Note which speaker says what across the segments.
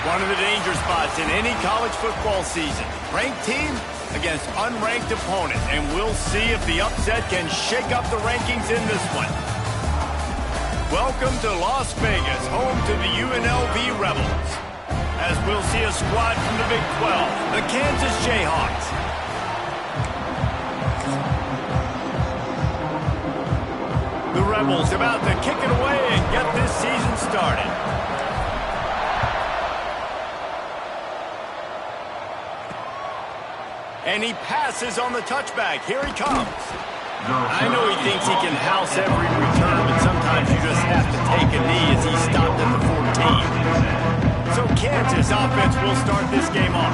Speaker 1: One of the danger spots in any college football season. Ranked team against unranked opponent. And we'll see if the upset can shake up the rankings in this one. Welcome to Las Vegas, home to the UNLV Rebels. As we'll see a squad from the Big 12, the Kansas Jayhawks. The Rebels about to kick it away and get this season started. And he passes on the touchback. Here he comes. I know he thinks he can house every return, but sometimes you just have to take a knee as he stopped at the 14. So Kansas offense will start this game off.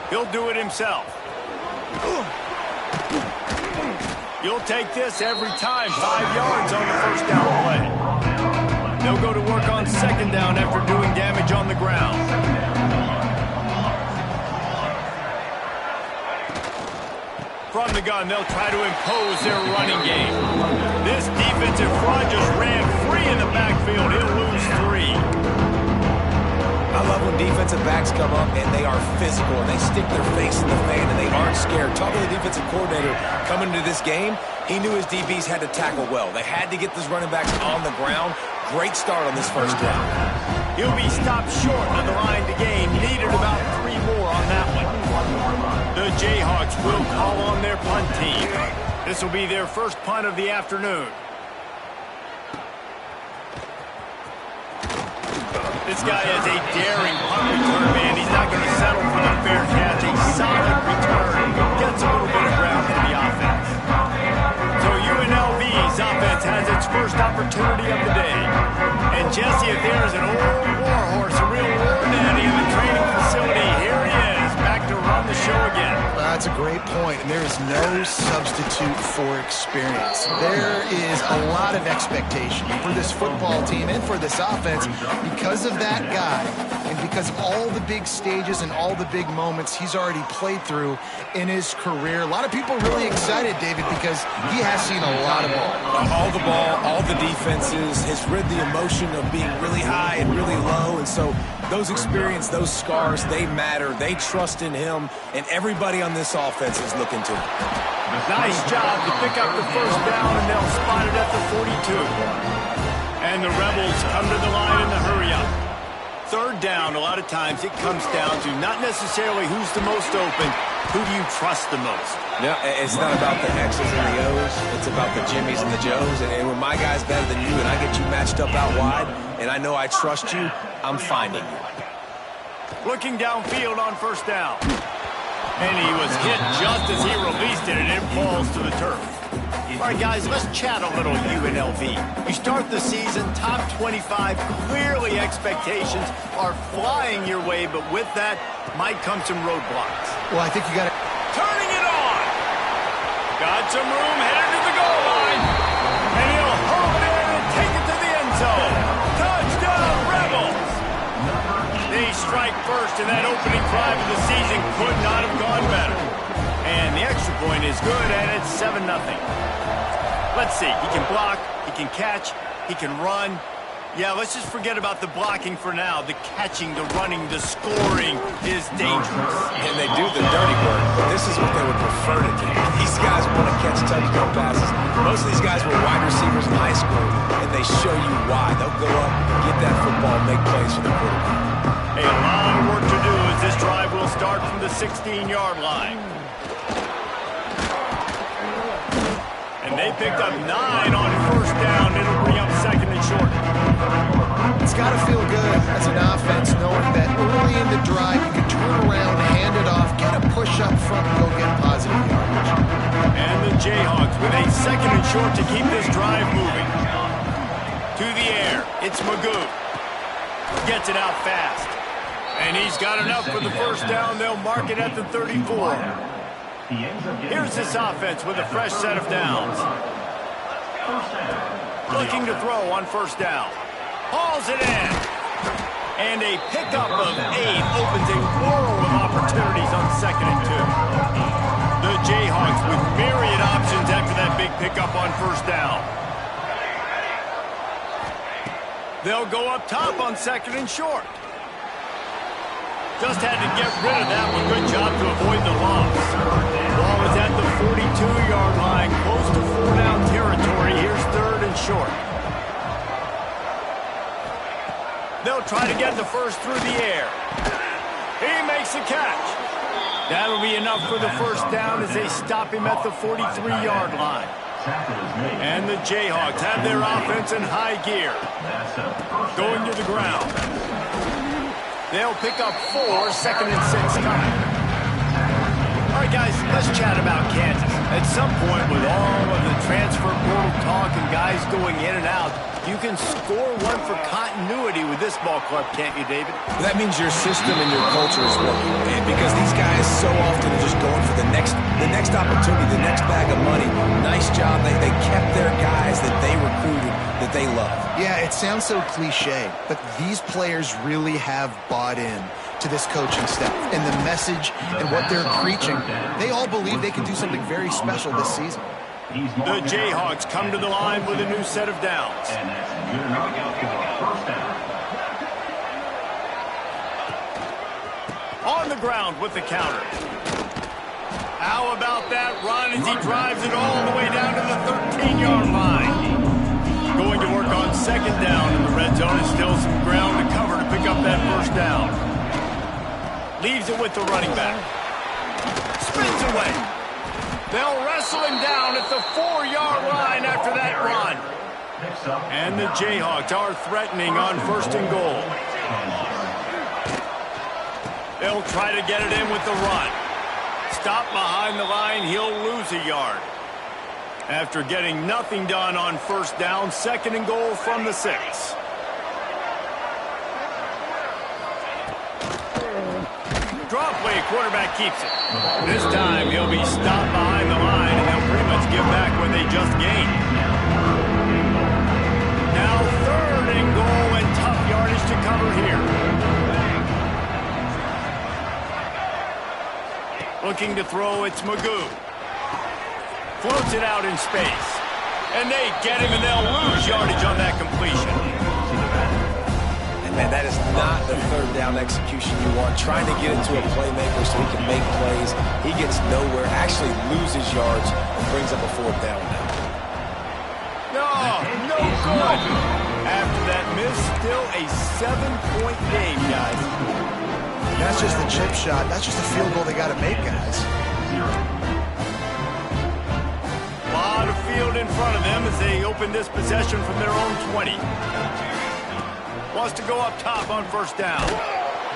Speaker 1: He'll do it himself. You'll take this every time. 5 yards on the first down play. They'll go to work on second down after doing damage on the ground. From the gun, they'll try to impose their running game. This defensive front just ran free in the backfield. He'll lose 3.
Speaker 2: I love when defensive backs come up and they are physical and they stick their face in the fan and they aren't scared. Talking to the defensive coordinator coming into this game, he knew his DBs had to tackle well. They had to get those running backs on the ground. Great start on this first drive.
Speaker 1: He'll be stopped short of the line to gain. Needed about 3 more on that one. The Jayhawks will call on their punt team. This will be their first punt of the afternoon. This guy is a daring punt return man. He's not going to settle for the fair catch. A solid return. Gets a little bit of ground for the offense. So UNLV's offense has its first opportunity of the day. And Jesse, if there's an old war horse, a real war daddy in the training facility, here he is, back to run the show again.
Speaker 3: That's a great point, and there is no substitute for experience. There is a lot of expectation for this football team and for this offense because of that guy and because of all the big stages and all the big moments he's already played through in his career. A lot of people really excited, David, because he has seen a lot of ball.
Speaker 2: All the defenses, has read the emotion of being really high and really low, and so those experience, those scars, they matter. They trust in him, and everybody on this offense is looking to him.
Speaker 1: Nice job to pick up the first down, and they'll spot it at the 42. And the Rebels come to the line in the hurry-up. Third down, a lot of times it comes down to not necessarily who's the most open, who do you trust the most?
Speaker 2: No, it's not about the X's and the O's. It's about the Jimmys and the Joes. And when my guy's better than you and I get you matched up out wide, and I know I trust you, I'm finding you.
Speaker 1: Looking downfield on first down. And he was hit just as he released it, and it falls to the turf. All right, guys, let's chat a little UNLV. You start the season top 25. Clearly, expectations are flying your way, but with that might come some roadblocks.
Speaker 3: Well, I think you got to...
Speaker 1: Turning it on. Got some room headed to the goal line. And he'll hop in and take it to the end zone. Touchdown, Rebels. They strike first, and that opening drive of the season could not have gone better. And the extra point is good, and it's 7-0. Let's see. He can block, he can catch, he can run. Yeah, let's just forget about the blocking for now. The catching, the running, the scoring is dangerous.
Speaker 2: And they do the dirty work, but this is what they would prefer to do. These guys want to catch touchdown passes. Most of these guys were wide receivers in high school, and they show you why. They'll go up, get that football, and make plays for the quarterback.
Speaker 1: A lot of work to do as this drive will start from the 16-yard line. And they picked up 9 on first down. It'll bring up second and short.
Speaker 3: It's got to feel good as an offense knowing that early in the drive you can turn around, hand it off, get a push up front, and go get positive yardage.
Speaker 1: And the Jayhawks with a second and short to keep this drive moving. To the air, it's Magoo. Gets it out fast. And he's got enough for the first down. They'll mark it at the 34. Here's this offense with a fresh set of downs. Looking to throw on first down. Hauls it in. And a pickup of 8 opens a world of opportunities on 2nd and 2. The Jayhawks with myriad options after that big pickup on first down. They'll go up top on 2nd and short. Just had to get rid of that one. Good job to avoid the loss. Ball is at the 42-yard line, close to 4-down territory. Here's 3rd and short. They'll try to get the first through the air. He makes a catch. That'll be enough for the first down as they stop him at the 43-yard line. And the Jayhawks have their offense in high gear. Going to the ground. They'll pick up 4, 2nd and 6 coming. All right, guys, let's chat about Kansas. At some point, with all of the transfer portal talk and guys going in and out, you can score one for continuity with this ball club, can't you, David?
Speaker 2: That means your system and your culture is working. And because these guys so often are just going for the next opportunity, the next bag of money. Nice job. They kept their guys that they recruited, that they love.
Speaker 3: Yeah, it sounds so cliche, but these players really have bought in to this coaching staff and the message and what they're preaching. They all believe they can do something very special this season.
Speaker 1: The Jayhawks come to the line with a new set of downs. On the ground with the counter. How about that run as he drives it all the way down to the 13-yard line? Going to work on 2nd down in the red zone, and still some ground to cover to pick up that first down. Leaves it with the running back. Spins away. They'll wrestle him down at the 4-yard line after that run. And the Jayhawks are threatening on 1st and goal. They'll try to get it in with the run. Stop behind the line, he'll lose a yard. After getting nothing done on first down, 2nd and goal from the 6. Draw play, quarterback keeps it. This time he'll be stopped behind the line, and they'll pretty much give back what they just gained. Now 3rd and goal, and tough yardage to cover here. Looking to throw, it's Magoo. Floats it out in space. And they get him, and they'll lose yardage on that completion.
Speaker 2: And, man, that is not the 3rd down execution you want. Trying to get it to a playmaker so he can make plays. He gets nowhere, actually loses yards, and brings up a 4th down now.
Speaker 1: No good. After that miss, still a 7-point game, guys.
Speaker 3: That's just the chip shot. That's just a field goal they got to make, guys.
Speaker 1: A lot of field in front of them as they open this possession from their own 20. Wants to go up top on first down.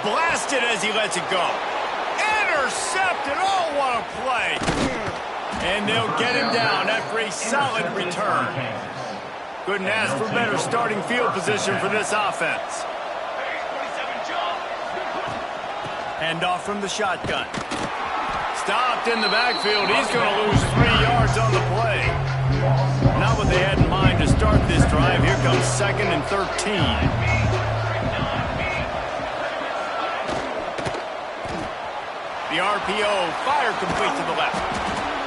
Speaker 1: Blasted as he lets it go. Intercepted. Oh, what a play. And they'll get him down after a solid return. Couldn't ask for better starting field position for this offense. Handoff from the shotgun. Stopped in the backfield. He's going to lose 3 yards on the play. Not what they had in mind to start this drive. Here comes 2nd and 13. The RPO, fire complete to the left.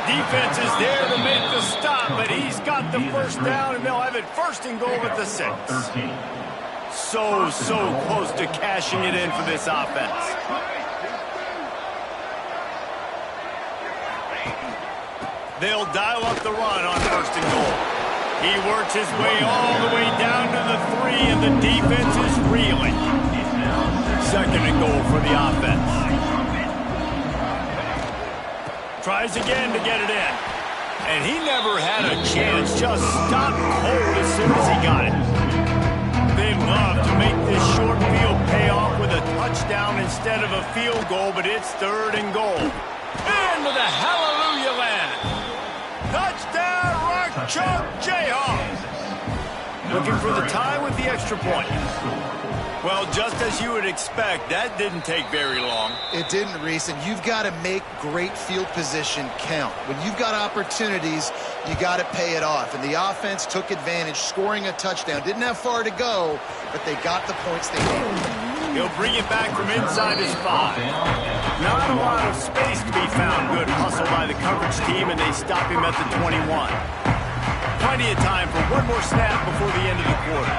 Speaker 1: Defense is there to make the stop, but he's got the first down, and they'll have it 1st and goal at the 6. So close to cashing it in for this offense. They'll dial up the run on 1st and goal. He works his way all the way down to the 3, and the defense is reeling. 2nd and goal for the offense. Tries again to get it in. And he never had a chance. Just stopped cold as soon as he got it. They'd love to make this short field pay off with a touchdown instead of a field goal, but it's 3rd and goal. Into the hallelujah land. Touchdown, Rock Chalk Jayhawks. Looking for the tie with the extra point. Well, just as you would expect, that didn't take very long.
Speaker 3: It didn't, Reese, and you've got to make great field position count. When you've got opportunities, you got to pay it off. And the offense took advantage, scoring a touchdown. Didn't have far to go, but they got the points they needed.
Speaker 1: He'll bring it back from inside his 5. Not a lot of space to be found. Good hustle by the coverage team, and they stop him at the 21. Plenty of time for one more snap before the end of the quarter.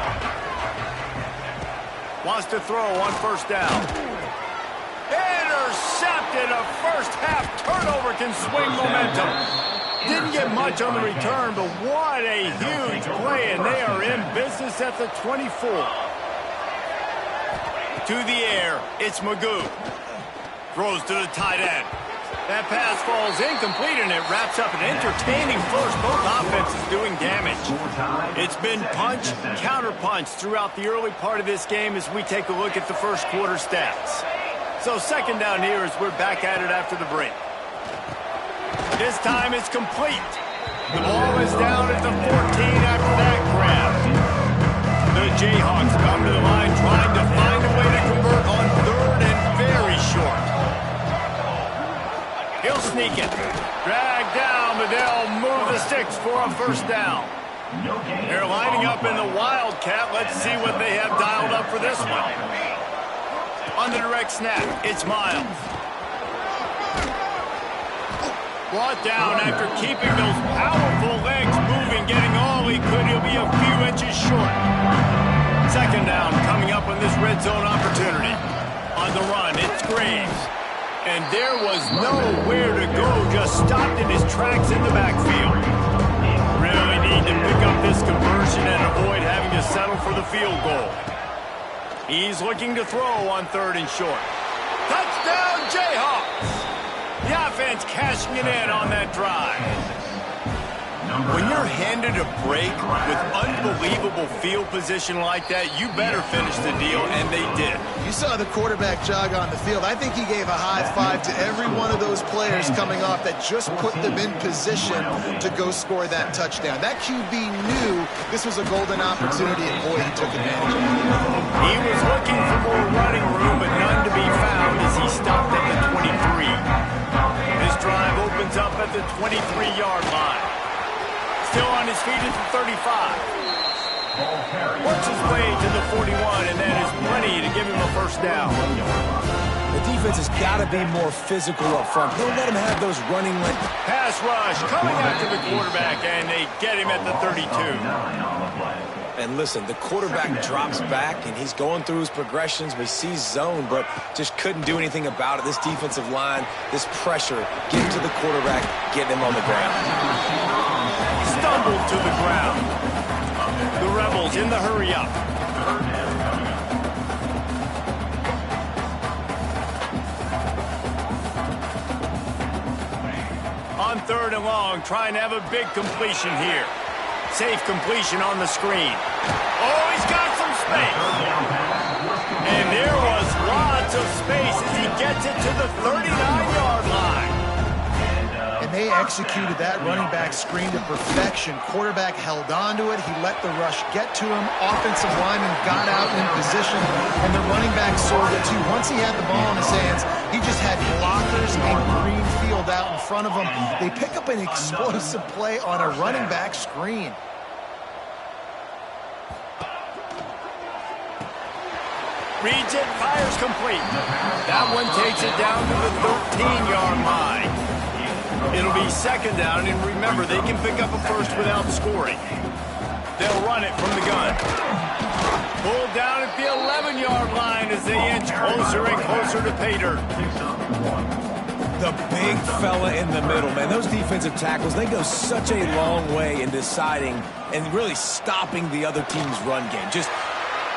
Speaker 1: Wants to throw on first down. Intercepted. A first-half turnover can swing momentum. Didn't get much on the return, but what a huge play, and they are in business at the 24. To the air, it's Magoo. Throws to the tight end. That pass falls incomplete, and it wraps up an entertaining first. Both offenses doing damage. It's been punch, counter-punch throughout the early part of this game as we take a look at the first quarter stats. So second down here as we're back at it after the break. This time it's complete. The ball is down at the 14 after that grab. The Jayhawks come to the line trying to find a way to convert on third and very short. He'll sneak it. Drag down, but they'll move the sticks for a first down. They're lining up in the Wildcat. Let's see what they have dialed up for this one. On the direct snap, it's Miles. Brought down after keeping those powerful legs moving, getting all he could. He'll be a few inches short. Second down coming up on this red zone opportunity. On the run, it's Graves. And there was nowhere to go, just stopped in his tracks in the backfield. Really need to pick up this conversion and avoid having to settle for the field goal. He's looking to throw on third and short. Touchdown, Jayhawks! The offense cashing it in on that drive. When you're handed a break with unbelievable field position like that, you better finish the deal, and they did.
Speaker 3: You saw the quarterback jog on the field. I think he gave a high five to every one of those players coming off that just put them in position to go score that touchdown. That QB knew this was a golden opportunity, and boy, he took advantage of it.
Speaker 1: He was looking for more running room, but none to be found as he stopped at the 23. This drive opens up at the 23-yard line. Still on his feet at the 35. Works his way to the 41, and that is plenty to give him a first down.
Speaker 2: The defense has got to be more physical up front. Don't let him have those running lanes.
Speaker 1: Pass rush coming after the quarterback, and they get him at the 32.
Speaker 2: And listen, the quarterback drops back, and he's going through his progressions. We see zone, but just couldn't do anything about it. This defensive line, this pressure, getting to the quarterback, getting him on the ground.
Speaker 1: Stumbled to the ground. The Rebels in the hurry-up. On third and long, trying to have a big completion here. Safe completion on the screen. Oh, he's got some space. And there was lots of space as he gets it to the 39-yard line.
Speaker 3: And they executed that running back screen to perfection. Quarterback held on to it. He let the rush get to him. Offensive lineman got out in position, and the running back soared it too. Once he had the ball in his hands, he just had blockers and green field out in front of him. They pick up an explosive play on a running back screen.
Speaker 1: Reads it, fires complete. That one takes it down to the 13-yard line. It'll be second down, and remember, they can pick up a first without scoring. They'll run it from the gun. Pulled down at the 11-yard line as they inch closer and closer to pay dirt.
Speaker 2: The big fella in the middle, man. Those defensive tackles, they go such a long way in deciding and really stopping the other team's run game. Just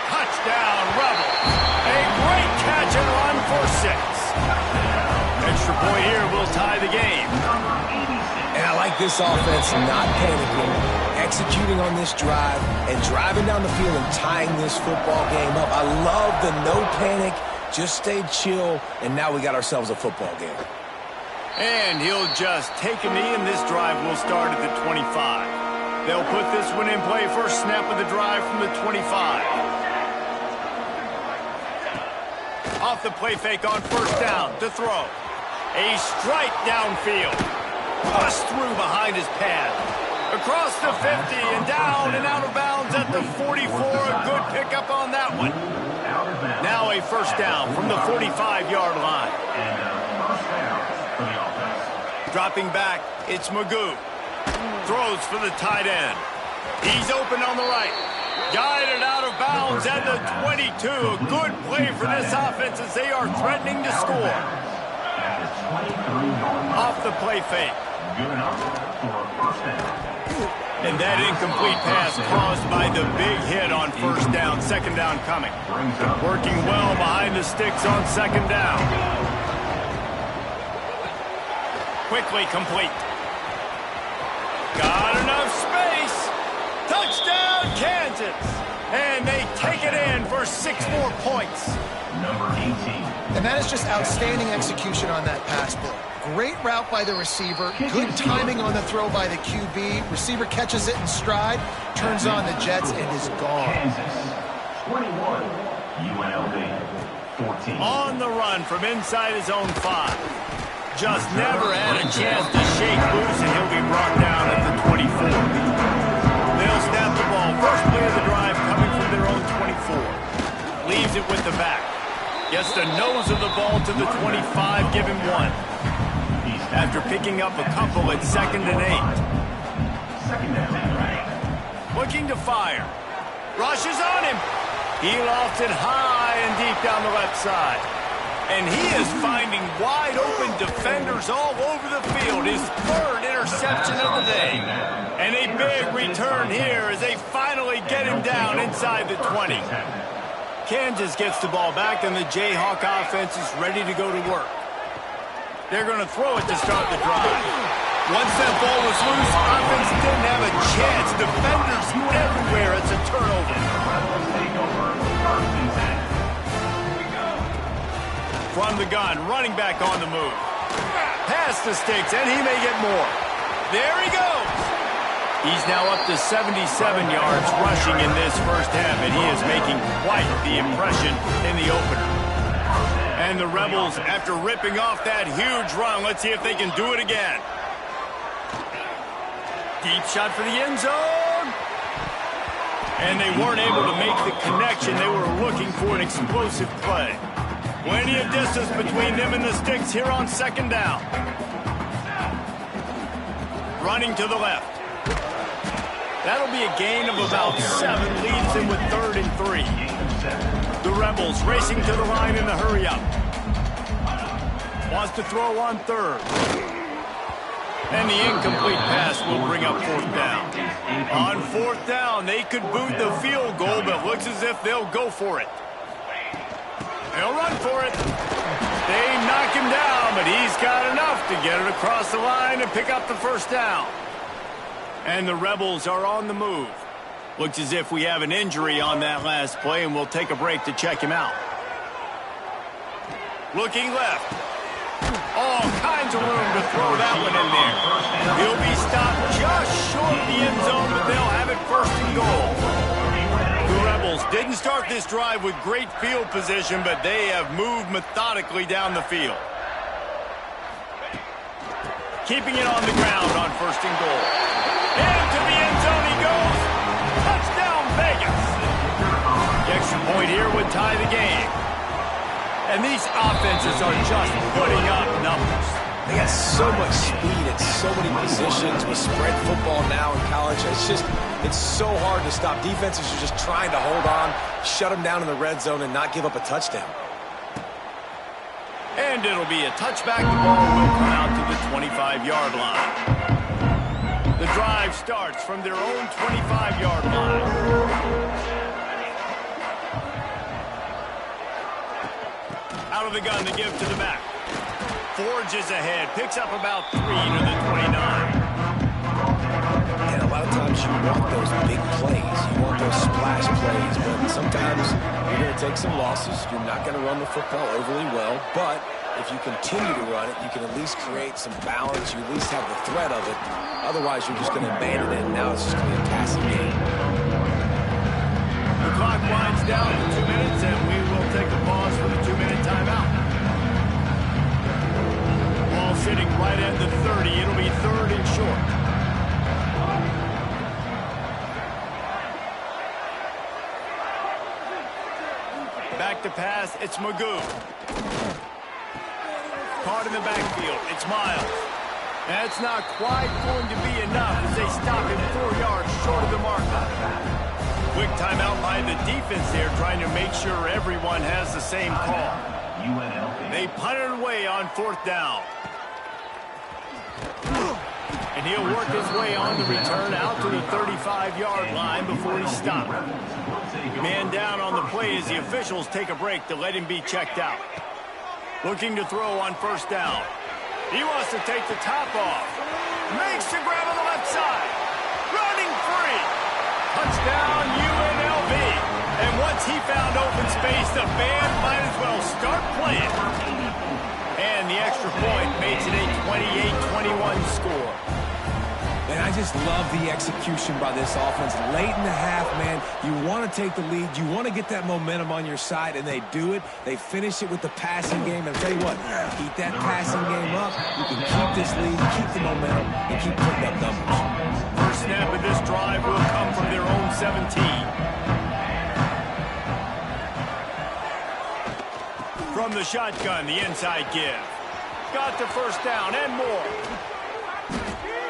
Speaker 1: touchdown, Rebels. A great catch and run for 6. Extra point here will tie the game.
Speaker 2: And I like this offense not panicking, executing on this drive, and driving down the field and tying this football game up. I love the no panic, just stay chill, and now we got ourselves a football game.
Speaker 1: And he'll just take a knee, and this drive will start at the 25. They'll put this one in play. First snap of the drive from the 25. Off the play fake on first down to throw. A strike downfield. Pushed through behind his pad. Across the 50 and down and out of bounds at the 44. A good pickup on that one. Now a first down from the 45-yard line. Dropping back, it's Magoo. Throws for the tight end. He's open on the right. Guided out of bounds at the 22. A good play for this offense as they are threatening to score. Off the play fake. And that incomplete pass caused by the big hit on first down. Second down coming. Working well behind the sticks on second down. Quickly complete. Got enough space. Touchdown, Kansas. And they take it in for 6 more points.
Speaker 4: Number 18.
Speaker 3: And that is just outstanding execution on that pass play. Great route by the receiver. Good timing on the throw by the QB. Receiver catches it in stride, turns on the jets, and is gone.
Speaker 4: Kansas, 21. UNLV, 14.
Speaker 1: On the run from inside his own 5. Just never had a chance to shake loose, and he'll be brought down at the 24. They'll snap the ball. First play of the drive coming from their own 24. Leaves it with the back. Gets the nose of the ball to the 25. Give him 1. After picking up a couple at 2nd and 8.
Speaker 4: Second down.
Speaker 1: Looking to fire. Rushes on him. He lofts it high and deep down the left side. And he is finding wide open defenders all over the field. His 3rd interception of the day. And a big return here as they finally get him down inside the 20. Kansas gets the ball back and the Jayhawk offense is ready to go to work. They're going to throw it to start the drive. Once that ball was loose, offense didn't have a chance. Defenders everywhere. It's a turnover. From the gun, running back on the move. Past the sticks, and he may get more. There he goes. He's now up to 77 yards rushing in this first half, and he is making quite the impression in the opener. And the Rebels, after ripping off that huge run, let's see if they can do it again. Deep shot for the end zone. And they weren't able to make the connection. They were looking for an explosive play. Plenty of distance between them and the sticks here on second down. Running to the left. That'll be a gain of about 7, leaves them with 3rd and 3. The Rebels racing to the line in the hurry-up. Wants to throw on 3rd. And the incomplete pass will bring up 4th down. On 4th down, they could boot the field goal, but looks as if they'll go for it. They'll run for it. They knock him down, but he's got enough to get it across the line and pick up the first down. And the Rebels are on the move. Looks as if we have an injury on that last play, and we'll take a break to check him out. Looking left. All kinds of room to throw that one in there. He'll be stopped just short of the end zone, but they'll have it 1st and goal. The Rebels didn't start this drive with great field position, but they have moved methodically down the field. Keeping it on the ground on 1st and goal. Into the end zone he goes. Touchdown, Vegas. The extra point here would tie the game. And these offenses are just putting up numbers.
Speaker 2: They got so much speed at so many positions with spread football now in college. It's so hard to stop. Defenses are just trying to hold on, shut them down in the red zone, and not give up a touchdown.
Speaker 1: And it'll be a touchback. The ball will come out to the 25-yard line. The drive starts from their own 25-yard line. Out of the gun to give to the back. Forges ahead, picks up about 3 to the 29.
Speaker 2: And a lot of times you want those big plays. You want those splash plays, but sometimes you're going to take some losses. You're not going to run the football overly well, but if you continue to run it, you can at least create some balance. You at least have the threat of it. Otherwise, you're just going to abandon it, and now it's just going to be a passing game.
Speaker 1: The clock winds down to 2 minutes, and we will take a pause for the 2 minutes. make the pass. It's Magoo. Caught in the backfield. It's Miles. That's not quite going to be enough as they stop him 4 yards short of the marker. Quick timeout by the defense there, trying to make sure everyone has the same call. They punt it away on 4th down. And he'll work his way on the return out to the 35-yard line before he's stopped. Man down on the play as the officials take a break to let him be checked out. Looking to throw on 1st down. He wants to take the top off. Makes the grab on the left side. Running free. Touchdown UNLV. And once he found open space, the band might as well start playing. And the extra point makes it a 28-21 score.
Speaker 2: And I just love the execution by this offense. Late in the half, man, you want to take the lead. You want to get that momentum on your side, and they do it. They finish it with the passing game. And I'll tell you what, keep that passing game up. You can keep this lead, keep the momentum, and keep putting up numbers.
Speaker 1: First snap of this drive will come from their own 17. From the shotgun, the inside give. Got the 1st down and more.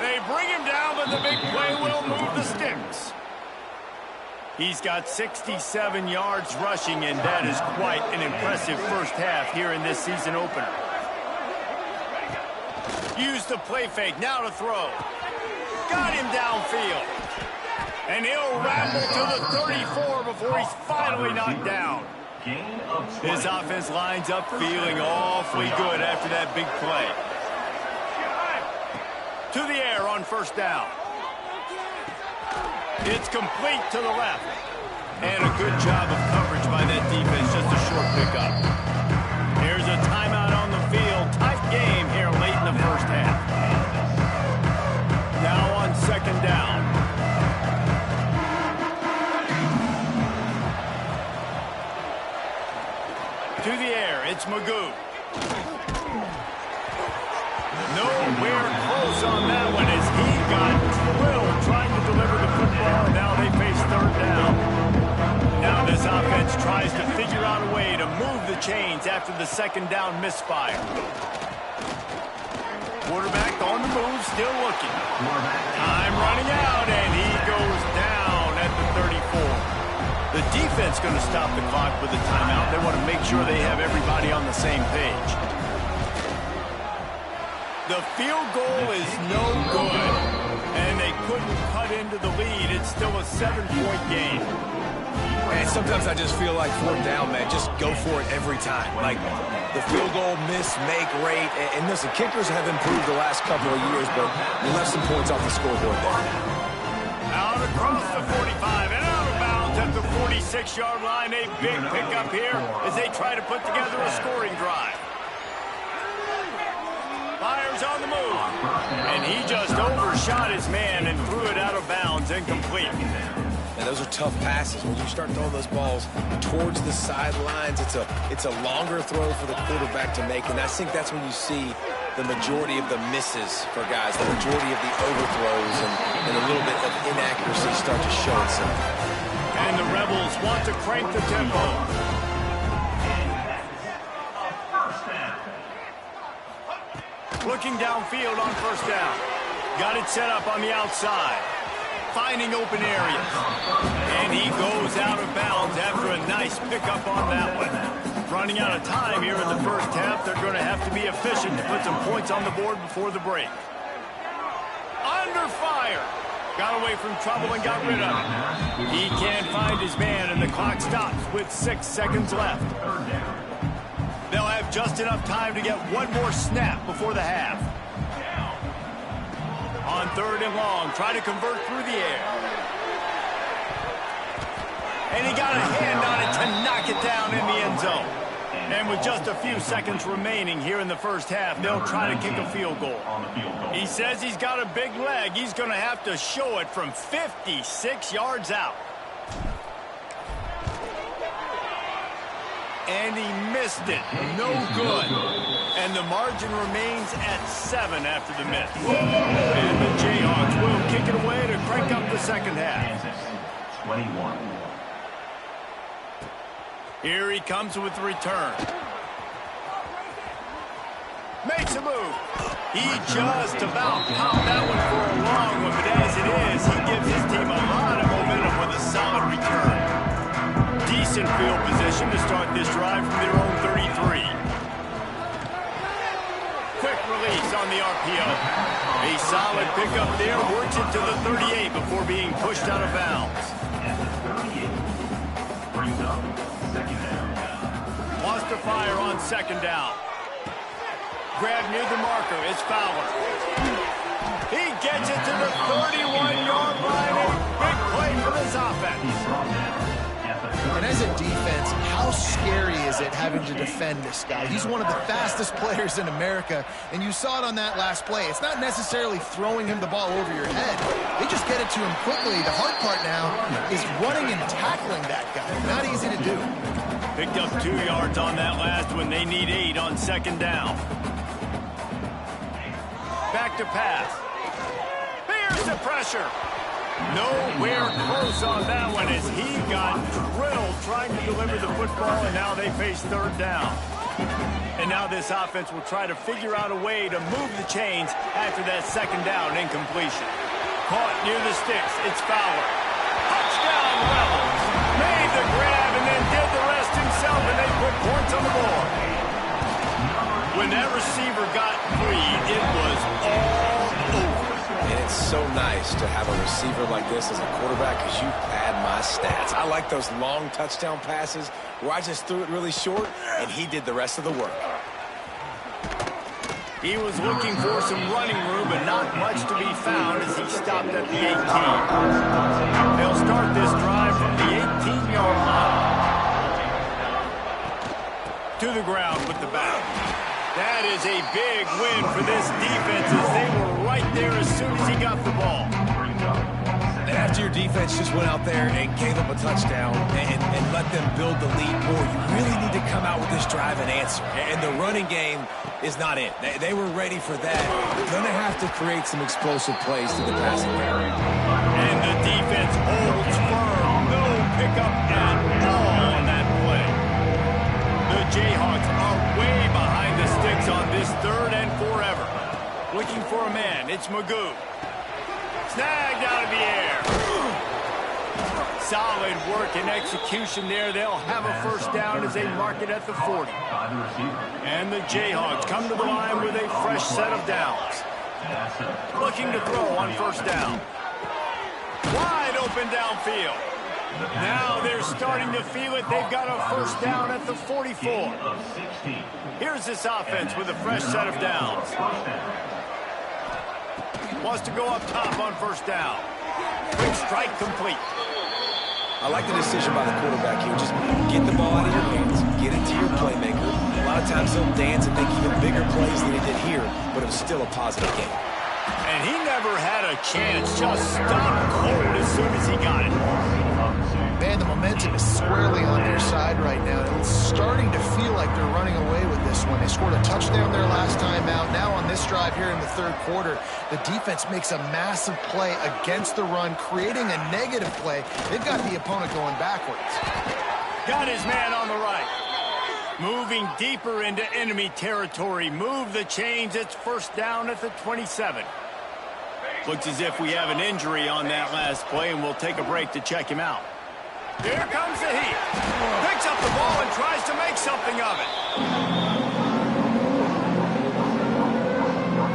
Speaker 1: They bring him down, but the big play will move the sticks. He's got 67 yards rushing, and that is quite an impressive first half here in this season opener. Use the play fake, now to throw. Got him downfield. And he'll ramble to the 34 before he's finally knocked down. His offense lines up feeling awfully good after that big play. To the air on 1st down. It's complete to the left. And a good job of coverage by that defense, just a short pickup. Here's a timeout on the field. Tight game here late in the first half. Now on 2nd down. To the air, it's Magoo. Nowhere close on that one as he got drilled trying to deliver the football, and now they face 3rd down. Now this offense tries to figure out a way to move the chains after the 2nd down misfire. Quarterback on the move, still looking. Time running out, and he goes down at the 34. The defense going to stop the clock with a timeout. They want to make sure they have everybody on the same page. The field goal is no good, and they couldn't cut into the lead. It's still a 7-point game.
Speaker 2: And sometimes I just feel like 4th down, man, just go for it every time. Like the field goal miss, make rate. And listen, kickers have improved the last couple of years, but you left some points off the scoreboard there.
Speaker 1: Out across the 45 and out of bounds at the 46-yard line. A big pickup here as they try to put together a scoring drive. Fires on the move, and he just overshot his man and threw it out of bounds, incomplete.
Speaker 2: And those are tough passes. When you start throwing those balls towards the sidelines, it's a longer throw for the quarterback to make, and I think that's when you see the majority of the misses for guys, the majority of the overthrows and a little bit of inaccuracy start to show itself.
Speaker 1: And the Rebels want to crank the tempo. Looking downfield on 1st down. Got it set up on the outside. Finding open areas. And he goes out of bounds after a nice pickup on that one. Running out of time here in the first half. They're going to have to be efficient to put some points on the board before the break. Under fire. Got away from trouble and got rid of it. He can't find his man, and the clock stops with 6 seconds left. They'll have just enough time to get one more snap before the half. On 3rd and long, try to convert through the air. And he got a hand on it to knock it down in the end zone. And with just a few seconds remaining here in the first half, they'll try to kick a field goal. He says he's got a big leg. He's going to have to show it from 56 yards out. And he missed it. No good. And the margin remains at 7 after the miss. And the Jayhawks will kick it away to crank up the second half.
Speaker 4: 21.
Speaker 1: Here he comes with the return. Makes a move. He just about popped that one for a long one, but as it is, he gives his team a lot of momentum with a solid return. Decent field position to start this drive from their own 33. Quick release on the RPO. A solid pickup there, works it to the 38 before being pushed out of bounds.
Speaker 4: At the 38, brings up second down.
Speaker 1: Wants to fire on second down. Grab near the marker, it's Fowler. He gets it to the 31-yard line. A big play for this offense.
Speaker 3: And as a defense, how scary is it having to defend this guy? He's one of the fastest players in America, and you saw it on that last play. It's not necessarily throwing him the ball over your head. They just get it to him quickly. The hard part now is running and tackling that guy. Not easy to do.
Speaker 1: Picked up 2 yards on that last one. They need 8 on second down. Back to pass. Here's the pressure. Nowhere close on that one as he got drilled trying to deliver the football, and now they face third down. And now this offense will try to figure out a way to move the chains after that second down incompletion. Caught near the sticks. It's Fowler. Touchdown, Rebels. Made the grab and then did the rest himself, and they put points on the board. When that receiver got free, it was all over.
Speaker 2: And it's so nice to have a receiver like this as a quarterback because you pad my stats. I like those long touchdown passes where I just threw it really short and he did the rest of the work.
Speaker 1: He was looking for some running room, but not much to be found as he stopped at the 18. They'll start this drive from the 18-yard line. To the ground with the back. That is a big win for this defense as they were right there as soon as he got the ball.
Speaker 2: And after your defense just went out there and gave up a touchdown and let them build the lead more, you really need to come out with this drive and answer. And the running game is not it. They were ready for that. They're going to have to create some explosive plays to the passing game.
Speaker 1: And the defense holds firm. No pickup at all on that play. The Jayhawks are way behind the sticks on this third and forever. Looking for a man. It's Magoo. Snagged out of the air. Solid work and execution there. They'll have a first down as they mark it at the 40. And the Jayhawks come to the line with a fresh set of downs. Looking to throw on first down. Wide open downfield. Now they're starting to feel it. They've got a first down at the 44. Here's this offense with a fresh set of downs. Wants to go up top on first down. Quick strike complete.
Speaker 2: I like the decision by the quarterback here. Just get the ball out of your hands. Get it to your playmaker. A lot of times he'll dance and make even bigger plays than he did here, but it was still a positive game.
Speaker 1: And he never had a chance. Just stopped cold as soon as he got it.
Speaker 3: Man, the momentum is squarely on their side right now. It's starting to feel like they're running away with this one. They scored a touchdown their last time out. Now on this drive here in the third quarter, the defense makes a massive play against the run, creating a negative play. They've got the opponent going backwards.
Speaker 1: Got his man on the right. Moving deeper into enemy territory. Move the chains. It's first down at the 27. Looks as if we have an injury on that last play, and we'll take a break to check him out. Here comes the heat. Picks up the ball and tries to make something of it.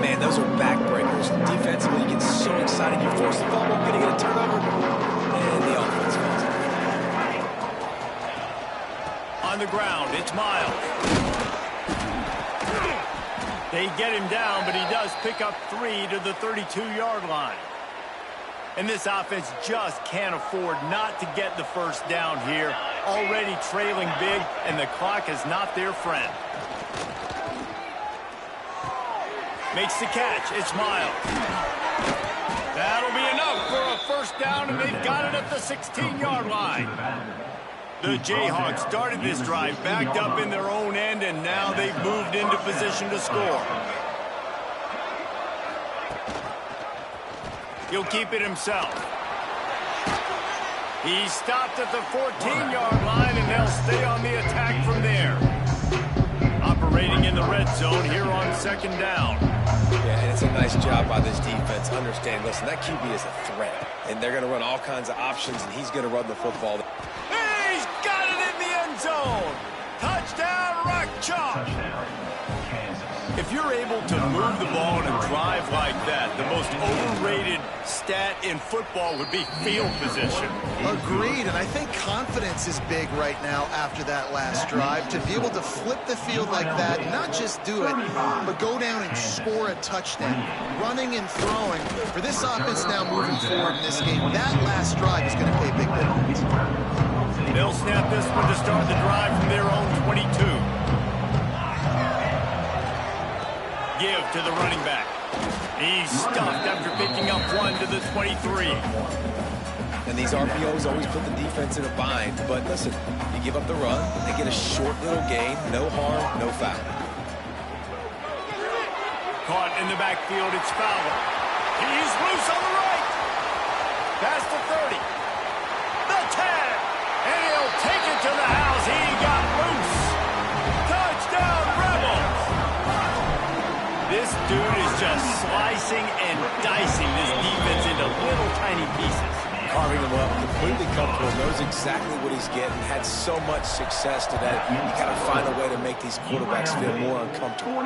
Speaker 2: Man, those are backbreakers. Defensively, you get so excited. You force the fumble, going to get a turnover, and the offense falls off.
Speaker 1: On the ground, it's Miles. They get him down, but he does pick up 3 to the 32-yard line. And this offense just can't afford not to get the first down here. Already trailing big, and the clock is not their friend. Makes the catch. It's Miles. That'll be enough for a first down, and they've got it at the 16-yard line. The Jayhawks started this drive backed up in their own end, and now they've moved into position to score. He'll keep it himself. He stopped at the 14-yard line, and they'll stay on the attack from there. Operating in the red zone here on second down.
Speaker 2: Yeah, and it's a nice job by this defense. Understand, listen, that QB is a threat, and they're going to run all kinds of options, and he's going to run the football.
Speaker 1: He's got it in the end zone. Touchdown, Rock Chalk. If you're able to move the ball and drive like that, the most overrated stat in football would be field position.
Speaker 3: Agreed, and I think confidence is big right now after that last drive. To be able to flip the field like that, not just do it, but go down and score a touchdown. Running and throwing. For this offense now moving forward in this game, that last drive is going to pay big dividends.
Speaker 1: They'll snap this one to start the drive from their own 22. Give to the running back. He's stuffed after picking up one to the 23.
Speaker 2: And these RPOs always put the defense in a bind. But listen, you give up the run, they get a short little gain, no harm, no foul.
Speaker 1: Caught in the backfield, it's Fowler. He's loose on the right. Past the 30. The 10. And he'll take it to the house. He got loose. Touchdown, Rebels. This dude is just slicing and dicing this defense into little tiny pieces.
Speaker 2: Carving them up, completely comfortable, knows exactly what he's getting, had so much success today. You got to find a way to make these quarterbacks feel more uncomfortable.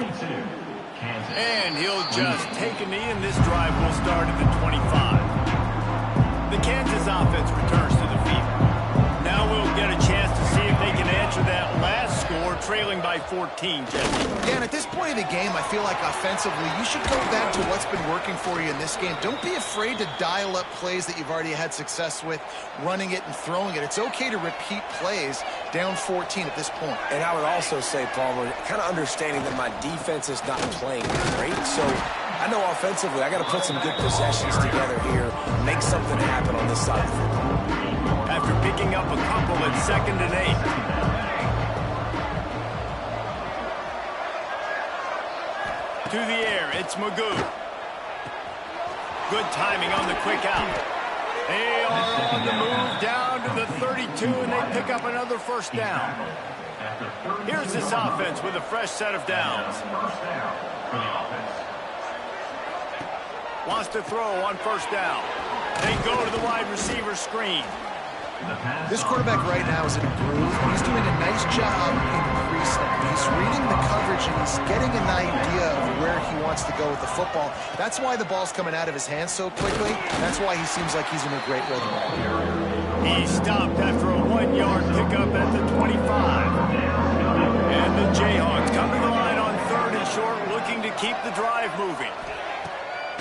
Speaker 1: And he'll just take a knee, and this drive will start at the 25. The Kansas offense returns to the field. Now we'll get a chance to see if they can answer that last score, trailing by 14, Jesse.
Speaker 3: Yeah, and at this point of the game, I feel like offensively, you should go back to what's been working for you in this game. Don't be afraid to dial up plays that you've already had success with, running it and throwing it. It's okay to repeat plays down 14 at this point.
Speaker 2: And I would also say, Palmer, kind of understanding that my defense is not playing great, so I know offensively I got to put some good possessions together here, make something happen on this side of the football.
Speaker 1: After picking up a couple at 2nd and 8. To the air, it's Magoo. Good timing on the quick out. They are on the move down to the 32, and they pick up another first down. Here's this offense with a fresh set of downs. Wants to throw on first down. They go to the wide receiver screen.
Speaker 3: This quarterback right now is in a groove. He's doing a nice job increasing. He's reading the coverage, and he's getting an idea of where he wants to go with the football. That's why the ball's coming out of his hands so quickly. That's why he seems like he's in a great rhythm.
Speaker 1: He stopped after a 1-yard pickup at the 25. And the Jayhawks come to the line on 3rd and short, looking to keep the drive moving.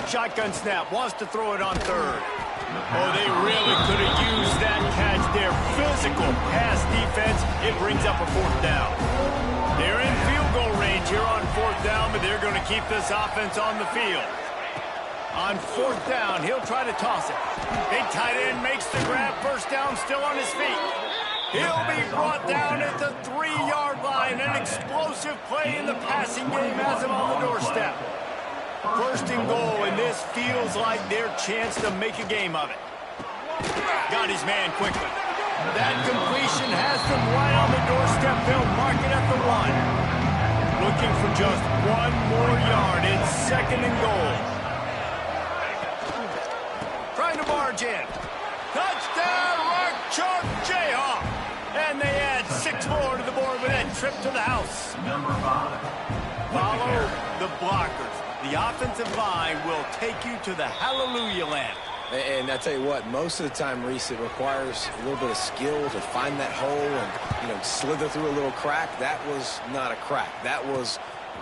Speaker 1: Shotgun snap, wants to throw it on 3rd. Oh, they really could have used that catch there. Physical pass defense. It brings up a 4th down. They're in field goal range here on 4th down, but they're going to keep this offense on the field. On 4th down, he'll try to toss it. Big tight end makes the grab. First down, still on his feet. He'll be brought down at the 3-yard line. An explosive play in the passing game has him on the doorstep. 1st and goal, and this feels like their chance to make a game of it. Got his man quickly. That completion has them right on the doorstep. They'll mark it at the 1. Looking for just 1 more yard. It's 2nd and goal. Trying to barge in. Touchdown, Rock Chalk Jayhawk. And they add 6 more to the board with that trip to the house. Follow the blockers. The offensive line will take you to the hallelujah land.
Speaker 2: And I tell you what, most of the time, Reese, it requires a little bit of skill to find that hole and, slither through a little crack. That was not a crack. That was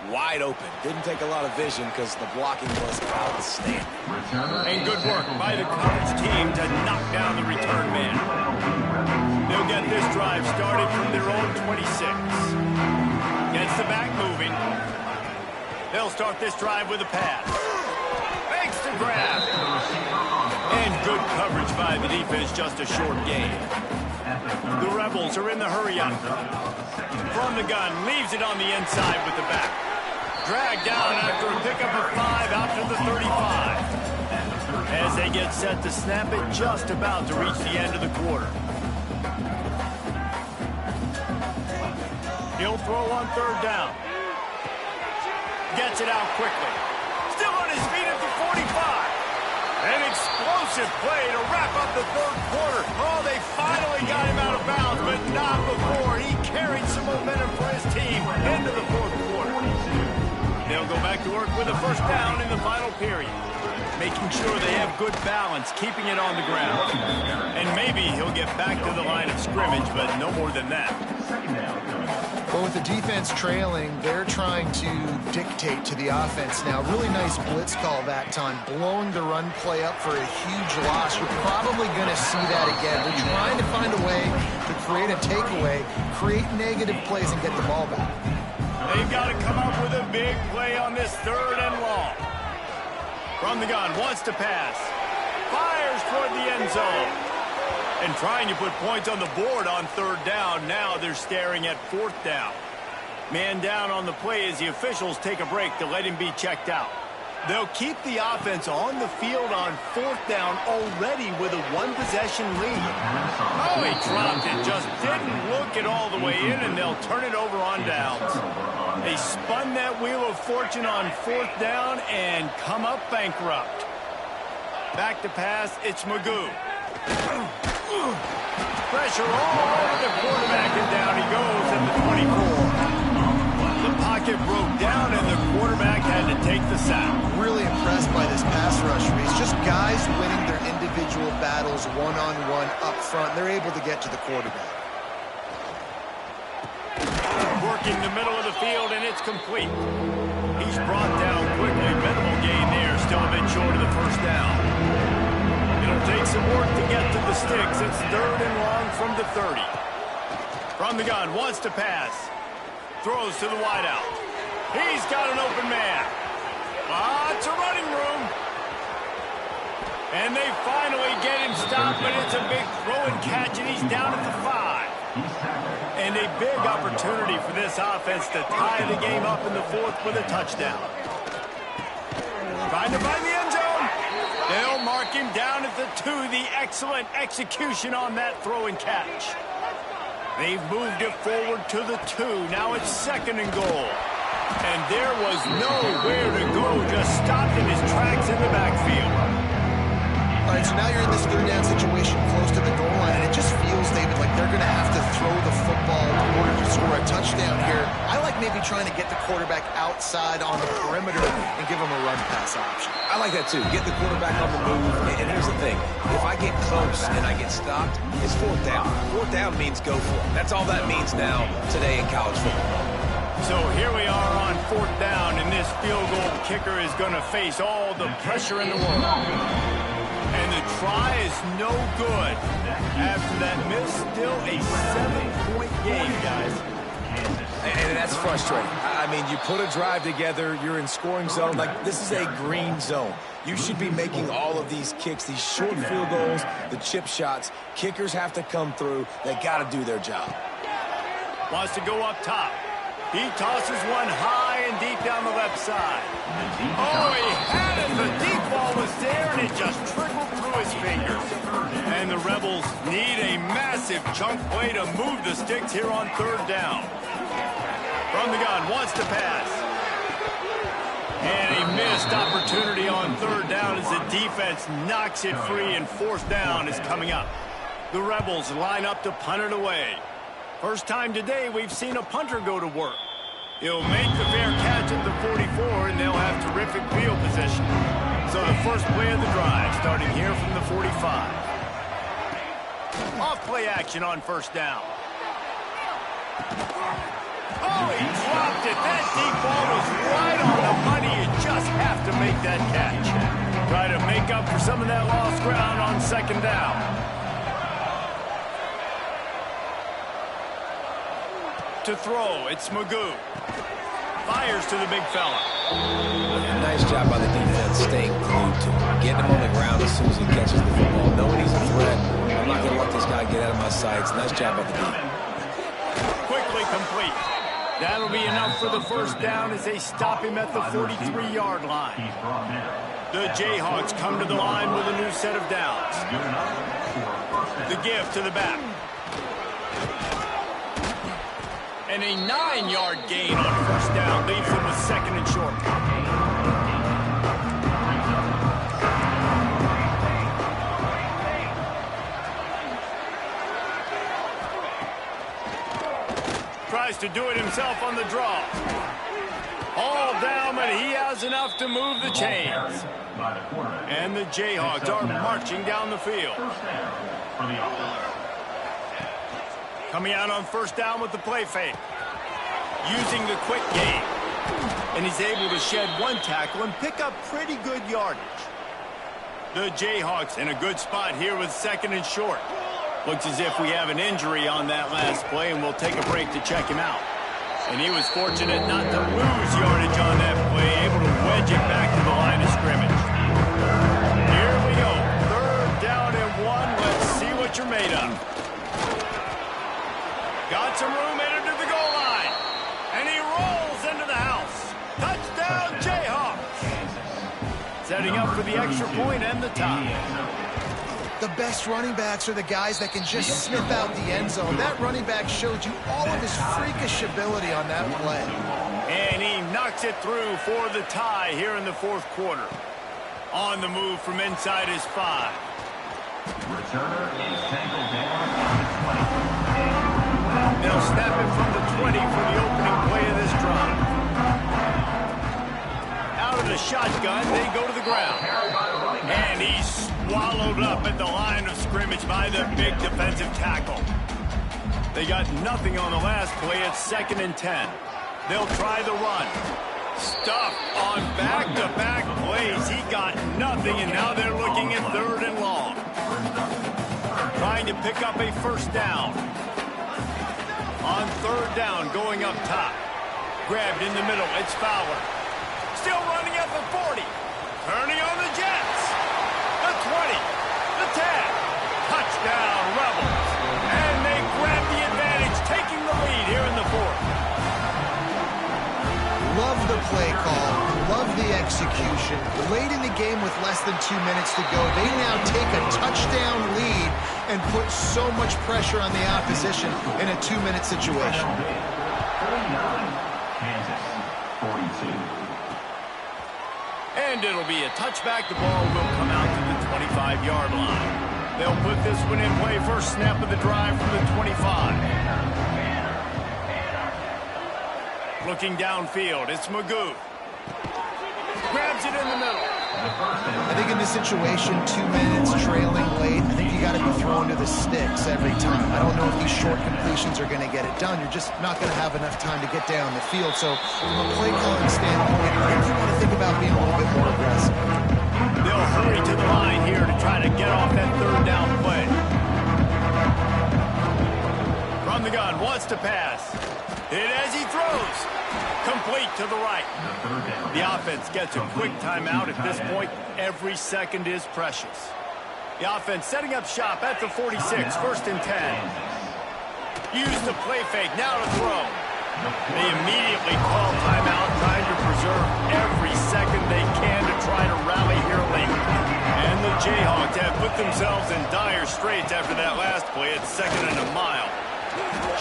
Speaker 2: wide open. Didn't take a lot of vision because the blocking was outstanding.
Speaker 1: And good work by the coverage team to knock down the return man. They'll get this drive started from their own 26. Gets the back moving. They'll start this drive with a pass. Makes the grab. And good coverage by the defense, just a short gain. The Rebels are in the hurry-up. From the gun, leaves it on the inside with the back. Dragged down after a pickup of 5 out to the 35. as they get set to snap it, just about to reach the end of the quarter. He'll throw on third down. Gets it out quickly. Still on his feet at the 45. An explosive play to wrap up the third quarter. Oh, they finally got him out of bounds, but not before. He carried some momentum for his team into the fourth quarter. They'll go back to work with a first down in the final period, making sure they have good balance, keeping it on the ground. And maybe he'll get back to the line of scrimmage, but no more than that.
Speaker 3: Well, with the defense trailing, they're trying to dictate to the offense now. Really nice blitz call that time, blowing the run play up for a huge loss. You're probably going to see that again. They're trying to find a way to create a takeaway, create negative plays, and get the ball back.
Speaker 1: They've got to come up with a big play on this third and long. From the gun, wants to pass. Fires toward the end zone. And trying to put points on the board on third down. Now they're staring at fourth down. Man down on the play as the officials take a break to let him be checked out. They'll keep the offense on the field on fourth down already with a one-possession lead. Oh, he dropped it. Just didn't look it all the way in, and they'll turn it over on downs. They spun that wheel of fortune on fourth down and come up bankrupt. Back to pass, it's Magoo. Pressure all over the quarterback, and down he goes at the 24. The pocket broke down, and the quarterback had to take the sack.
Speaker 3: Really impressed by this pass rush, Reese. Just guys winning their individual battles one-on-one up front. They're able to get to the quarterback.
Speaker 1: Working the middle of the field, and it's complete. He's brought down quickly. Minimal gain there, still a bit short of the first down. It'll take some work to get to the sticks. It's third and long from the 30. From the gun, wants to pass. Throws to the wideout. He's got an open man. It's a running room. And they finally get him stopped, but it's a big throw and catch, and he's down at the 5. And a big opportunity for this offense to tie the game up in the fourth with a touchdown. Trying to find the end zone. They'll mark him down at the 2. The excellent execution on that throw and catch. They've moved it forward to the 2. Now it's second and goal. And there was nowhere to go. Just stopped in his tracks in the backfield.
Speaker 3: All right, so now you're in this third down situation close to the goal line, and it just feels, David, like they're going to have to throw the football in order to score a touchdown here. I like maybe trying to get the quarterback outside on the perimeter and give him a run-pass option.
Speaker 2: I like that, too. Get the quarterback on the move. And here's the thing. If I get close and I get stopped, it's fourth down. Fourth down means go for it. That's all that means now today in college football.
Speaker 1: So here we are on fourth down, and this field goal kicker is going to face all the pressure in the world. And the try is no good. After that miss, still a 7-point game, guys.
Speaker 2: And that's frustrating. I mean, you put a drive together, you're in scoring zone. Like, this is a green zone. You should be making all of these kicks, these short field goals, the chip shots. Kickers have to come through. They got to do their job.
Speaker 1: Wants to go up top. He tosses one high and deep down the left side. Oh, he had it. The deep ball was there, and it just trickled through his fingers. And the Rebels need a massive chunk play to move the sticks here on third down. From the gun, wants to pass. And a missed opportunity on third down as the defense knocks it free, and fourth down is coming up. The Rebels line up to punt it away. First time today we've seen a punter go to work. He'll make the fair catch at the 44, and they'll have terrific field position. So the first play of the drive starting here from the 45. Off play action on first down. Oh, he dropped it. That deep ball was right on the money. You just have to make that catch. Try to make up for some of that lost ground on second down. To throw, it's Magoo. Fires to the big fella.
Speaker 2: Nice job by the defense staying glued to him. Getting him on the ground as soon as he catches the football. Knowing he's a threat. I'm not going to let this guy get out of my sights. Nice job by the defense.
Speaker 1: Quickly complete. That'll be enough for the first down as they stop him at the 43-yard line. The Jayhawks come to the line with a new set of downs. The give to the back. And a 9-yard gain on first down leaves them with second and short. Tries to do it himself on the draw. All down, but he has enough to move the chains. And the Jayhawks are marching down the field. Coming out on first down with the play fake. Using the quick game. And he's able to shed one tackle and pick up pretty good yardage. The Jayhawks in a good spot here with second and short. Looks as if we have an injury on that last play, and we'll take a break to check him out. And he was fortunate not to lose yardage on that play, able to wedge it back to the line of scrimmage. Here we go. Third down and 1. Let's see what you're made of. Got some room, headed to the goal line. And he rolls into the house. Touchdown, Jayhawks. Setting up for the extra point and the tie.
Speaker 3: The best running backs are the guys that can just sniff out the end zone. That running back showed you all of his freakish ability on that play.
Speaker 1: And he knocks it through for the tie here in the fourth quarter. On the move from inside his 5.
Speaker 4: Returner is tangled down on the 20.
Speaker 1: They'll snap it from the 20 for the opening play of this drive. Out of the shotgun, they go to the ground. And he's swallowed up at the line of scrimmage by the big defensive tackle. They got nothing on the last play. It's second and 10. They'll try the run. Stuffed on back-to-back plays. He got nothing, and now they're looking at third and long. Trying to pick up a first down. On third down, going up top. Grabbed in the middle. It's Fowler. Still running at the 40. Turning on the Jets. The 20. The 10. Touchdown, Rebels. And they grab the advantage, taking the lead here in the fourth.
Speaker 3: Love the play call. Love the execution. Late in the game with less than 2 minutes to go, they now take a touchdown lead and put so much pressure on the opposition in a 2-minute situation.
Speaker 4: 49, Kansas, 42.
Speaker 1: And it'll be a touchback. The ball will come out to the 25-yard line. They'll put this one in play. First snap of the drive from the 25. Looking downfield, it's Magoo. Grabs it in the middle.
Speaker 3: I think in this situation, 2 minutes trailing late, I think you got to be thrown to the sticks every time. I don't know if these short completions are going to get it done. You're just not going to have enough time to get down the field. So from a play calling standpoint, I think you want to think about being a little bit more aggressive.
Speaker 1: They'll hurry to the line here to try to get off that third down play. From the gun, wants to pass. Hit as he throws. Complete to the right. The offense gets a quick timeout at this point. Every second is precious. The offense setting up shop at the 46, first and 10. Use the play fake, now to throw. They immediately call timeout, trying to preserve every second they can to try to rally here late. And the Jayhawks have put themselves in dire straits after that last play at second and a mile.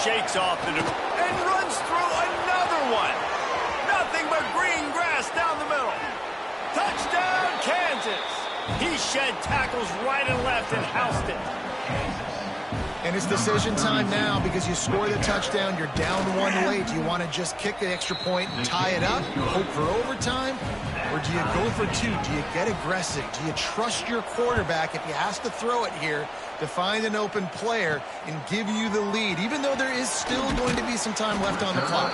Speaker 1: Shakes off the and runs through another one. Nothing but green grass down the middle. Touchdown, Kansas. He shed tackles right and left and housed it.
Speaker 3: And it's decision time now because you score the touchdown, you're down 1 late. Do you want to just kick the extra point and tie it up, hope for overtime? Or do you go for 2? Do you get aggressive? Do you trust your quarterback if he has to throw it here to find an open player and give you the lead, even though there is still going to be some time left on the clock?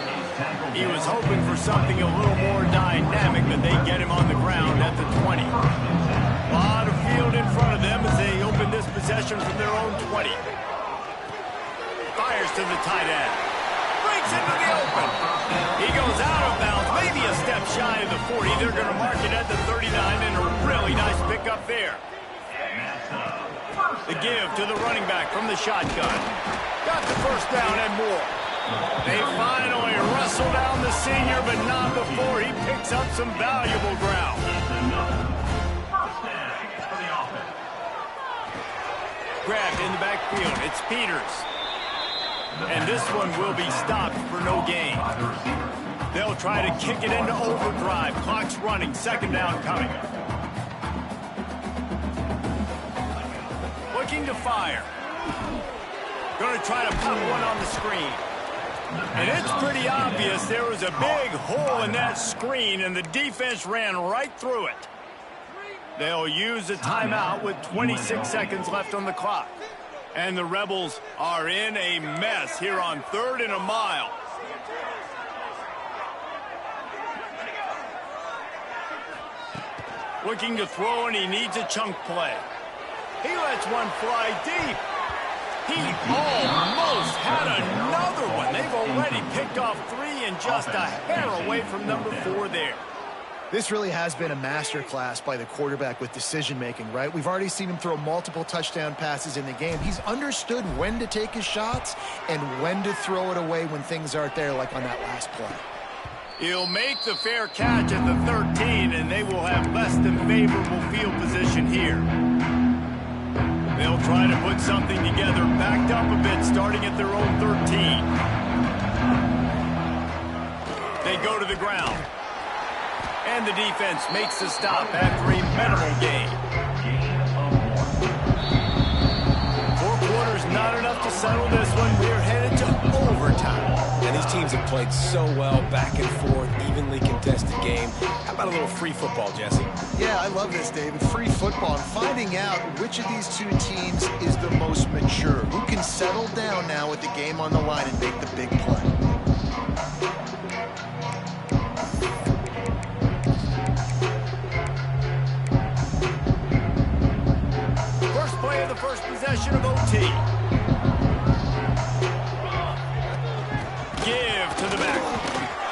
Speaker 1: He was hoping for something a little more dynamic, but they get him on the ground at the 20. A lot of field in front of them as they open this possession from their own 20. Fires to the tight end. Breaks into the open. He goes out of bounds, maybe a step shy of the 40. They're going to mark it at the 39, and a really nice pickup there. The give to the running back from the shotgun. Got the first down and more. They finally wrestle down the senior, but not before he picks up some valuable ground.
Speaker 4: First down for the offense.
Speaker 1: Grabbed in the backfield. It's Peters. And this one will be stopped for no gain. They'll try to kick it into overdrive. Clock's running. Second down coming. Looking to fire. Going to try to put one on the screen. And it's pretty obvious there was a big hole in that screen, and the defense ran right through it. They'll use a timeout with 26 seconds left on the clock. And the Rebels are in a mess here on 3rd and a mile. Looking to throw, and he needs a chunk play. He lets one fly deep. He almost had another one. They've already picked off 3 and just a hair away from number 4 there.
Speaker 3: This really has been a masterclass by the quarterback with decision-making, right? We've already seen him throw multiple touchdown passes in the game. He's understood when to take his shots and when to throw it away when things aren't there, like on that last play.
Speaker 1: He'll make the fair catch at the 13, and they will have less than favorable field position here. They'll try to put something together, backed up a bit, starting at their own 13. They go to the ground. And the defense makes the stop after a minimal gain. 4 quarters, not enough to settle this one. We're headed to overtime.
Speaker 2: And these teams have played so well, back and forth, evenly contested game. How about a little free football, Jesse?
Speaker 3: Yeah, I love this, David. Free football. And finding out which of these two teams is the most mature. Who can settle down now with the game on the line and make the big play.
Speaker 1: First possession of OT. Give to the back.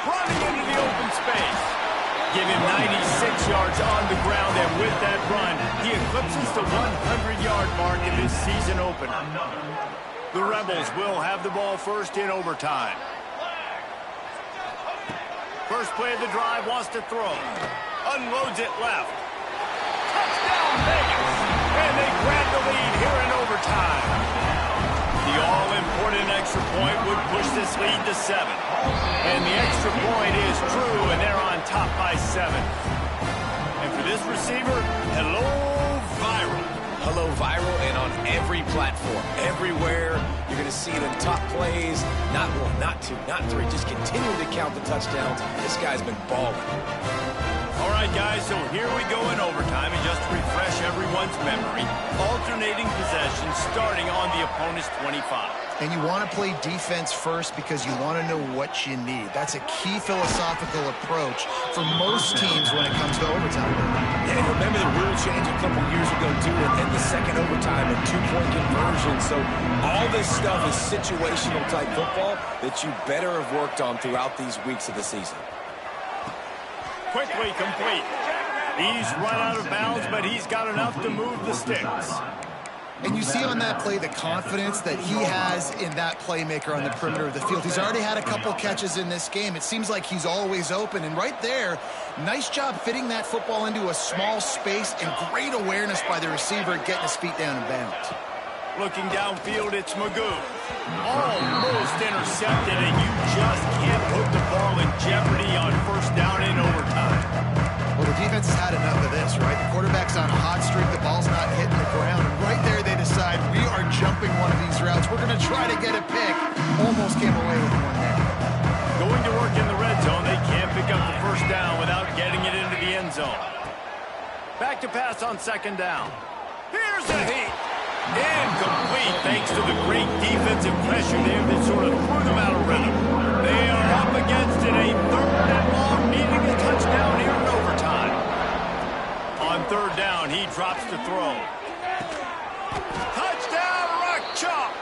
Speaker 1: Running into the open space. Give him 96 yards on the ground, and with that run, he eclipses the 100-yard mark in his season opener. The Rebels will have the ball first in overtime. First play of the drive, wants to throw. Unloads it left. Touchdown Vegas! And they grab the lead here in overtime. The all-important extra point would push this lead to 7. And the extra point is true, and they're on top by 7. And for this receiver, hello, viral.
Speaker 2: Hello, viral, and on every platform, everywhere. You're going to see it in top plays. Not 1, not 2, not 3. Just continuing to count the touchdowns. This guy's been balling.
Speaker 1: All right, guys, so here we go in overtime, and just to refresh everyone's memory, alternating possessions starting on the opponent's 25.
Speaker 3: And you want to play defense first because you want to know what you need. That's a key philosophical approach for most teams when it comes to overtime.
Speaker 2: Yeah, and remember the rule change a couple years ago, too, in the second overtime and 2-point conversion. So all this stuff is situational type football that you better have worked on throughout these weeks of the season.
Speaker 1: Quickly complete. He's run out of bounds, but he's got enough to move the sticks.
Speaker 3: And you see on that play the confidence that he has in that playmaker on the perimeter of the field. He's already had a couple catches in this game. It seems like he's always open. And right there, nice job fitting that football into a small space, and great awareness by the receiver getting his feet down in bounds.
Speaker 1: Looking downfield, it's Magoo. Almost intercepted, and you just can't put the ball in jeopardy on first down in overtime.
Speaker 3: Well, the defense has had enough of this, right? The quarterback's on a hot streak. The ball's not hitting the ground. And right there, they decide, we are jumping one of these routes. We're going to try to get a pick. Almost came away with one there.
Speaker 1: Going to work in the red zone. They can't pick up the first down without getting it into the end zone. Back to pass on second down. Here's a heat. Incomplete, thanks to the great defensive pressure there that sort of threw them out of rhythm. They are up against it, a 3rd and long, needing a touchdown here in overtime. On 3rd down, he drops to throw. Touchdown, Rock Chalk!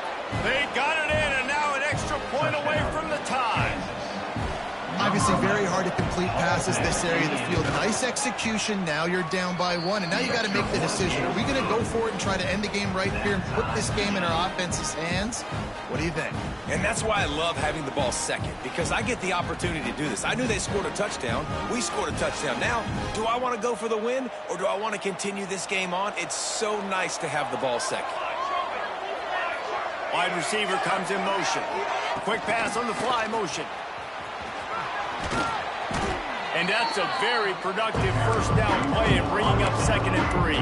Speaker 1: They got it in, and now an extra point away from the tie.
Speaker 3: Obviously, Obviously, very hard to complete passes this area of the field. Nice execution. Now you're down by 1, and now you got to make the decision. Are we going to go for it and try to end the game right here and put this game in our offense's hands? What do you think?
Speaker 2: And that's why I love having the ball second, because I get the opportunity to do this. I knew they scored a touchdown. We scored a touchdown. Now, do I want to go for the win, or do I want to continue this game on? It's so nice to have the ball second.
Speaker 1: Wide receiver comes in motion. Quick pass on the fly motion. And that's a very productive first down play in bringing up 2nd and 3.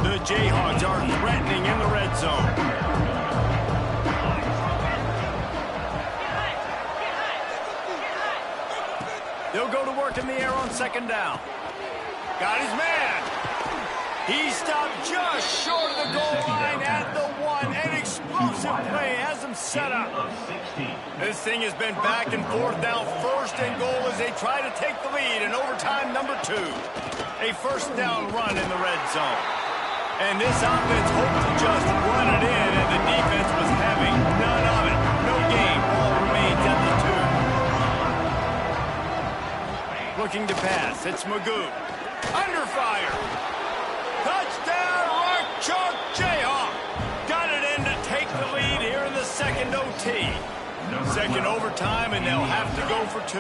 Speaker 1: The Jayhawks are threatening in the red zone. They'll go to work in the air on 2nd down. Got his man. He stopped just short of the goal line at the 1. An explosive play has him set up. This thing has been back and forth now. 1st and goal as they try to take the lead in overtime number 2. A first down run in the red zone. And this offense hoped to just run it in, and the defense was having none of it. No game. Ball remains at the 2. Looking to pass. It's Magoo. Under fire. Touchdown, Archuk Jayhawk. Got it in to take the lead here in the 2nd OT. 2nd overtime, and they'll have to go for 2.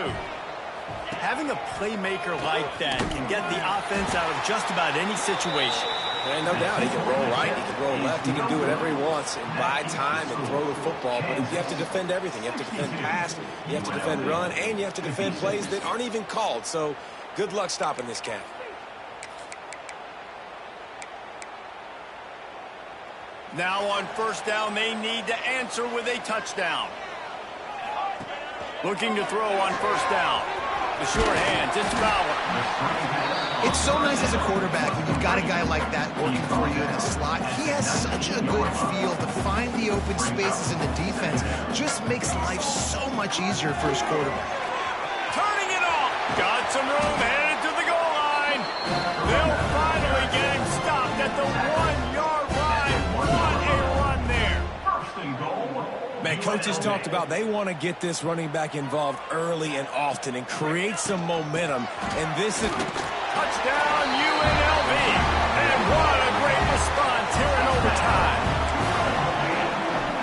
Speaker 1: Having a playmaker like that can get the offense out of just about any situation.
Speaker 2: And no doubt, he can roll right, he can roll left, he can do whatever he wants and buy time and throw the football. But you have to defend everything. You have to defend pass, you have to defend run, and you have to defend plays that aren't even called. So good luck stopping this cat.
Speaker 1: Now on first down, they need to answer with a touchdown. Looking to throw on first down. The short hands, it's Fowler.
Speaker 3: It's so nice as a quarterback when you've got a guy like that working for you in the slot. He has such a good feel to find the open spaces in the defense. Just makes life so much easier for his quarterback.
Speaker 1: Turning it off. Got some room, headed to the goal line. They'll finally get him stopped at the 1-yard line. What a run there.
Speaker 2: Man, coaches talked about they want to get this running back involved early and often and create some momentum. And this is...
Speaker 1: Touchdown, UNLV. And what a great response here in overtime.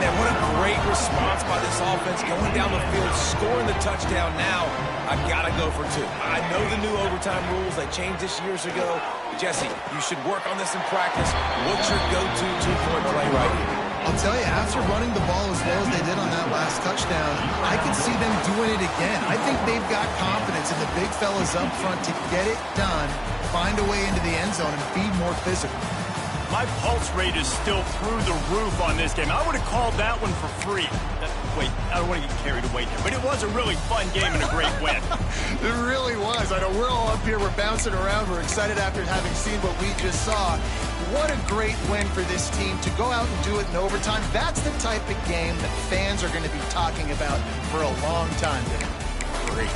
Speaker 2: Man, what a great response by this offense, going down the field, scoring the touchdown. Now, I've got to go for 2. I know the new overtime rules. They changed this years ago. Jesse, you should work on this in practice. What's your go-to 2-point play right here?
Speaker 3: I'll tell you, after running the ball as well as they did on that last touchdown, I can see them doing it again. I think they've got confidence in the big fellas up front to get it done, find a way into the end zone, and be more physical.
Speaker 1: My pulse rate is still through the roof on this game. I would have called that one for free. Wait, I don't want to get carried away here, but it was a really fun game and a great win.
Speaker 3: It really was. I know we're all up here, we're bouncing around, we're excited after having seen what we just saw. What a great win for this team to go out and do it in overtime. That's the type of game that fans are going to be talking about for a long time.
Speaker 1: Great.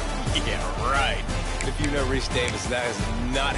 Speaker 1: Yeah, right.
Speaker 2: If you know Reese Davis, that is not